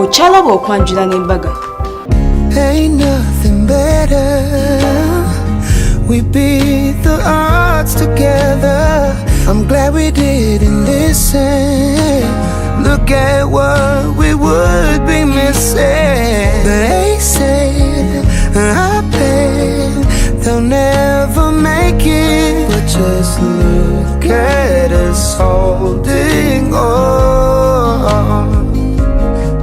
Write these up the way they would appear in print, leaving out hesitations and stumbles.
okyalaba okwanjula n'embaga. Ain't nothing better. We beat the odds together. I'm glad we didn't listen. Look at what we would be missing. They said, I bet they'll never make it. But just look at us holding on.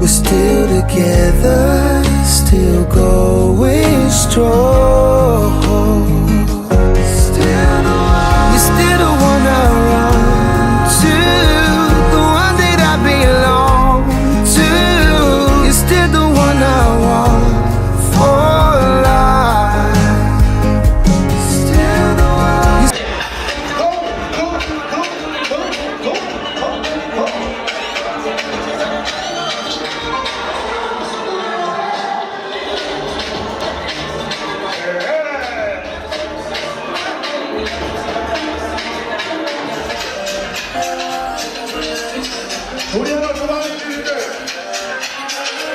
We're still together, still going strong. You're still the one I run to, the one that I belong to. You're still the one I want for life. Still the one. 우리 하나 그만해 주는데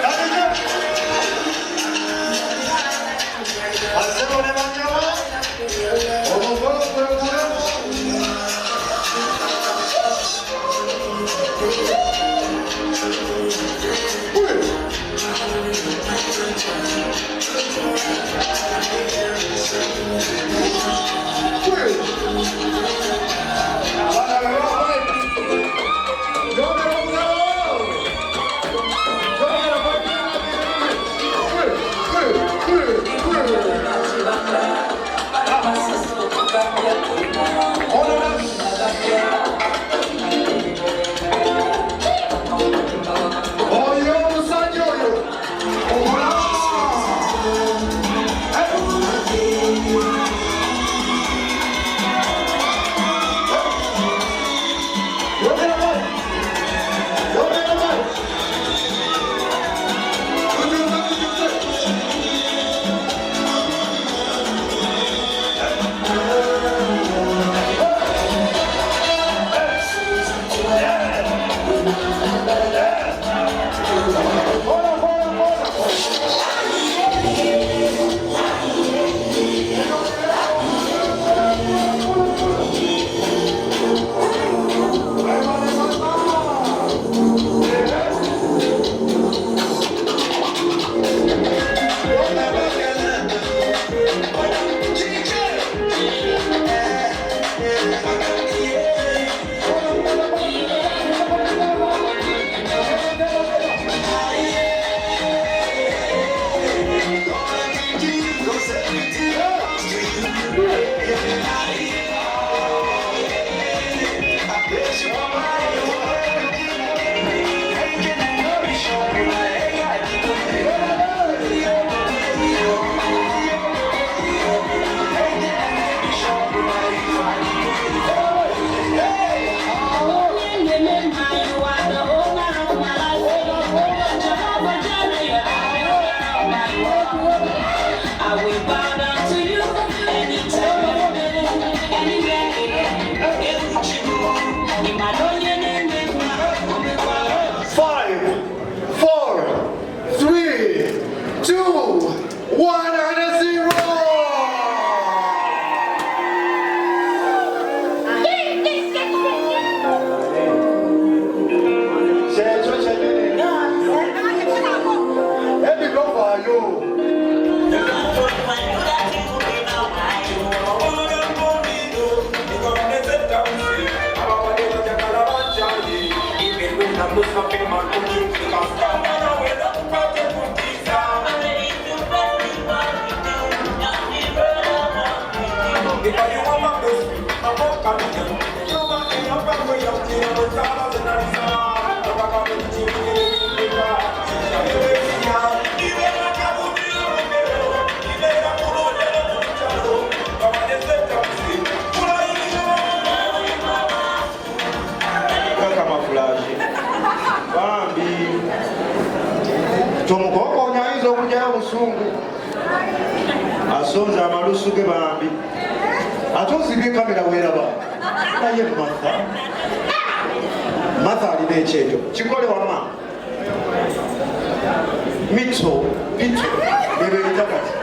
나는 세번에 맞냐고 asonza amalusu ge bambi ate ozibye kamera weeraba naye Martha alina ekyejo kikole wama Mitso, bebeyita kati.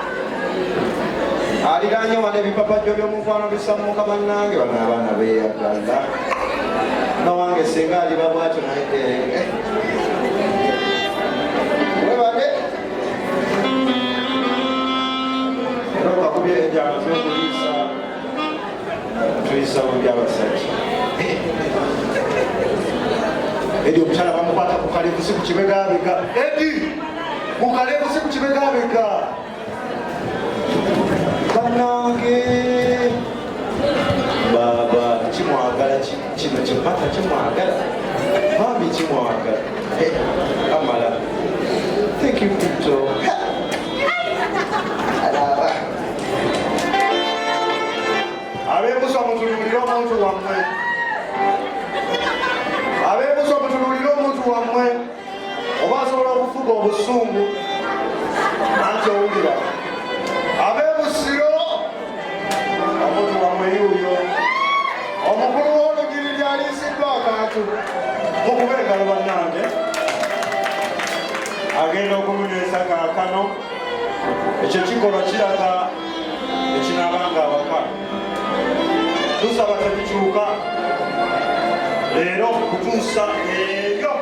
Aliranye wano ebipapajjo by'omukwano bisammuka bannange bano abaana beeyagala. Nawange singa aliba bwatyo naye webale. Era okakubye enjanga z'okuliisa tuyisa mu by'abasajja. Edi omukyala bamukwata ku kalevusi ku kibegabega. Edi ku kalevusi ku kibegabega. Bannange baba kimwagala kino kimata kimwagala mami kimwagala amala. Thank you Victor. Alaba abeebusa mutululire omuntu wammwe, abeebusa mutululire omuntu wammwe oba asobola okufuga obusungu anti owulira abeebusiro omuntu wammwe yuuyo omukulu w'olugiri lyaliisiddwa akantu mukube engalo bannange agenda okumunywesa kaakano. Ekyo kikolwa kiraga ekinaabanga abaka tusaba tebikyuka leero kutuusa eyo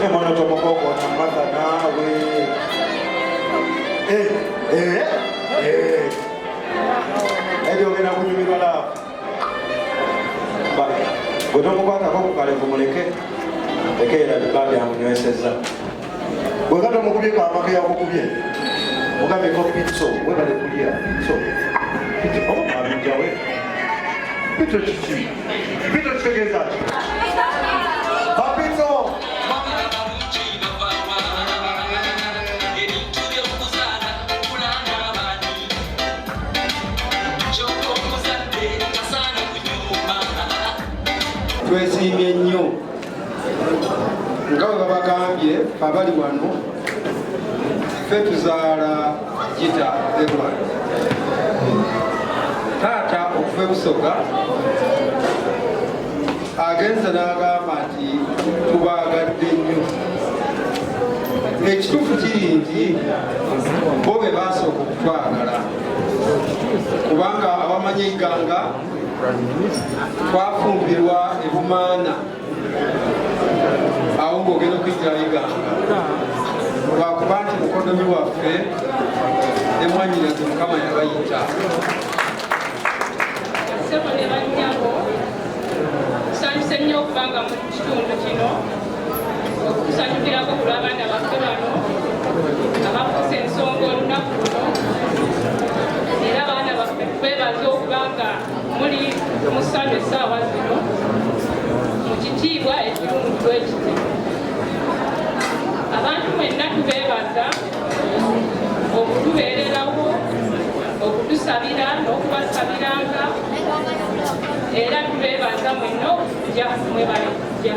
emono tomukokona maka naawe ebyo ogenda kunyumirwa laafu gwe tomukwatako kukalevu muleke lekeera biba byamunyweseza bwega tomukubyeko amaka yakukubye mugambeko pitso webale kulya pitso abinjawe pitso kiki pitso kitegeeza ki bapitso twesiimye nnyo nga bwe babagambye abali wano ffe tuzaala gita Edward. Taata okuva ebusoga agenza n'agamba nti tubaagadde nnyo. Ekituufu kiri nti bo be baasooka okutwagala kubanga abamanyi Iganga twafumbirwa ebumaana awo ng'ogenda okuyitira Iganga lwakuba nti mukodomi waffe ne mwanyinaze Mukama yabayita. Tusanyuse nnyo okubanga mu kitundu kino okutusanyukirako kulwa abaana baffe bano abafuuse ensonga olunaku luno, era abaana baffe twebaza okubanga muli mu ssanyu essaawa zino mu kitiibwa ekirungi bwe kiti. Abantu mwenna tubeebaza okutubeererawo, okutusabira n'okubasabiranga, era tubeebaza mwenna okujja mwebale kujja.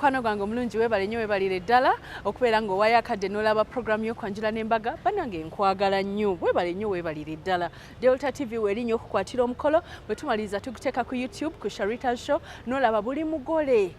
mukwano gwange omulungi webale nnyo webalire ddala okubeera ng'owayakadde n'olaba programu y'okwanjula n'embaga bannange nkwagala nnyo webale nnyo webalire ddala Delta TV werinnya okukwatira omukolo bwe tumaliriza tuguteeka ku YouTube ku Sharita Show n'olaba buli mugole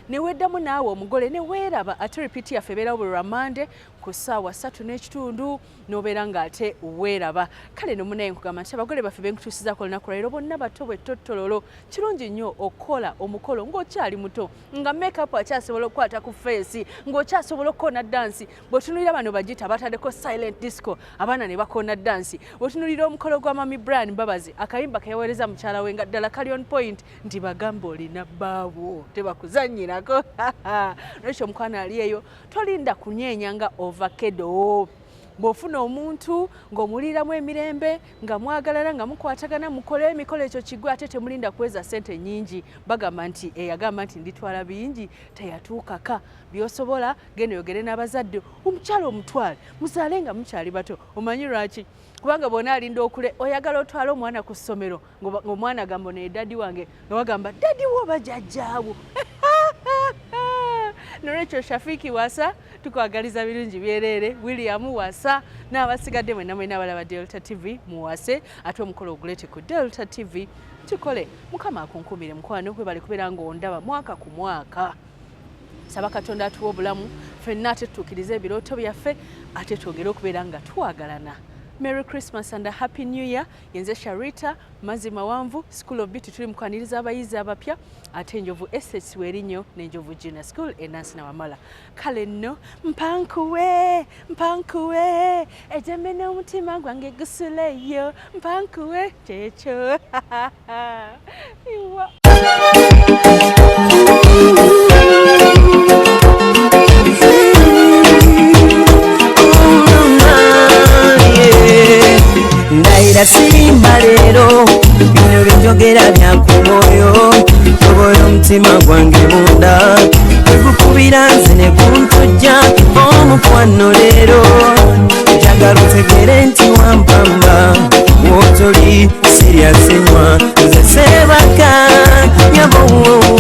neweddamu naawe omugole neweeraba ate repeat yaffe ebeerawo buli lwamande ku ssaawa 3:30 n'obeera ng'ate weeraba kale nomunaye nkugamba nti abagole baffe benkutuusizaako olunaku lwaleero bonna bato bwe tottololo kirungi nnyo okukola omukolo ng'okyali muto nga makeup akyasobola okukwata ku feesi ng'okyasobola okukoona dansi bw'otunuulira bano bagita bataddeko silent disco abaana ne bakoona dansi bw'otunuulira omukolo gwa Mami Brian Mbabazi akayimba ke yaweereza mukyala we nga ddala kali on point nti bagamba olina bbaabo tebakuzannyira Nolwekyo mukwana ali eyo tolinda kunyeenya nga ovacado bw'ofuna omuntu ng'omuliiramu emirembe nga mwagalana nga mukwatagana mukole emikolo ekyo kigwe ate temulinda kuweza ssente nnyingi bagamba nti eyagamba nti nditwala bingi teyatuukaka by'osobola genda oyogere n'abazadde omukyala omutwale muzaale nga mukyali bato omanyi lwaki kubanga bw'ona alinda okule oyagala otwala omwana ku ssomero ng'omwana agamba naye dadi wange nga wagamba dadi wo bajjajjaawo Nolwekyo Shafiki Wasa tukwagaliza birungi byereere William Wasa n'abasigadde mwenna mwenna abalaba Delta TV muwase ate omukolo ogulete ku Delta TV tukole mukama akunkumire mukwano kwebali kubeera ng'ondaba mwaka ku mwaka saba Katonda atuwa obulamu ffenna ate tutuukirize ebirooto byaffe ate twogere okubeera nga twagalana Merry Christmas and a Happy New Year. Yenze Sharita, Mazima Wanvu, School of Beauty tuli mukwaniriza abayizi abapya ate Njovu SS werinyo ne Njovu Junior School enansi na wamala. Kale nno mpankuwe ejembe n'omutima gwange gusuleyo mpankuwe kyekyo. Iwa. Ndaira simba lero bino by'enjogera bya ku mwoyo tobola omutima gwange munda tegukubira nze ne kuntujja omukwano leero njagala otegere nti wampamba